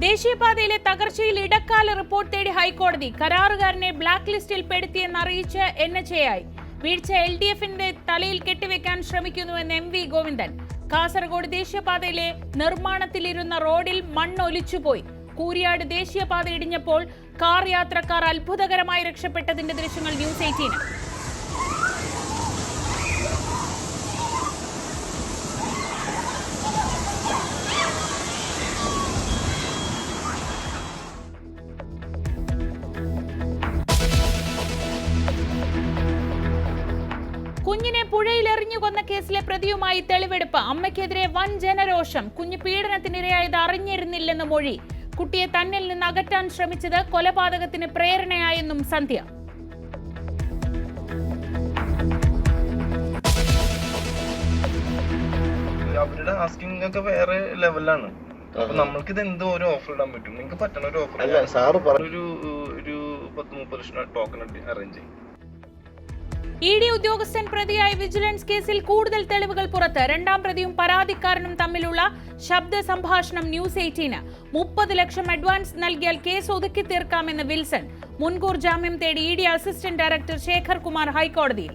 ദേശീയപാതയിലെ തകർച്ചയിൽ ഇടക്കാല റിപ്പോർട്ട് തേടി ഹൈക്കോടതി. കരാറുകാരനെ ബ്ലാക്ക് ലിസ്റ്റിൽ പെടുത്തിയെന്നറിയിച്ച NHAI. വീഴ്ച LDFിന്റെ തലയിൽ കെട്ടിവെക്കാൻ ശ്രമിക്കുന്നുവെന്ന് MV ഗോവിന്ദൻ. കാസർഗോഡ് ദേശീയപാതയിലെ നിർമ്മാണത്തിലിരുന്ന റോഡിൽ മണ്ണൊലിച്ചുപോയി. കൂരിയാട് ദേശീയപാത ഇടിഞ്ഞപ്പോൾ കാർ യാത്രക്കാർ അത്ഭുതകരമായി രക്ഷപ്പെട്ടതിന്റെ ദൃശ്യങ്ങൾ ന്യൂസ് 18. കുഞ്ഞിനെ പുഴയിൽ എറിഞ്ഞു കൊന്ന കേസിലെ പ്രതിയുമായി തെളിവെടുപ്പ്. അമ്മയ്ക്കെതിരെ വൻ ജനരോഷം. കുഞ്ഞ് പീഡനത്തിനിരയായത് അറിഞ്ഞിരുന്നില്ലെന്ന് മൊഴി. കുട്ടിയെ തന്നിൽ നിന്ന് അകറ്റാൻ ശ്രമിച്ചത് കൊലപാതകത്തിന് പ്രേരണയായെന്നും സന്ധ്യ. അവരുടെ ആസ്കിംഗ് ഒക്കെ വേറെ ലെവലാണ്. അപ്പൊ നമ്മൾക്ക് ഇത് എന്തോ ഒരു ഓഫർ ഇടാൻ പറ്റും. നിങ്ങൾക്ക് പറ്റുന്ന ഒരു ഓഫർ അല്ല സാറ് ഒരു 10-30 ലക്ഷം ടോക്കൺ അറേഞ്ച് ചെയ്യും. ED ഉദ്യോഗസ്ഥൻ പ്രതിയായ വിജിലൻസ് കേസിൽ കൂടുതൽ തെളിവുകൾ പുറത്ത്. രണ്ടാം പ്രതിയും പരാതിക്കാരനും തമ്മിലുള്ള ശബ്ദ സംഭാഷണം ന്യൂസ് 18. 30 ലക്ഷം അഡ്വാൻസ് നൽകിയാൽ കേസ് ഒതുക്കി തീർക്കാമെന്ന് വിൽസൺ. മുൻകൂർ ജാമ്യം തേടി ED assistant director Shekhar Kumar ഹൈക്കോടതിയിൽ.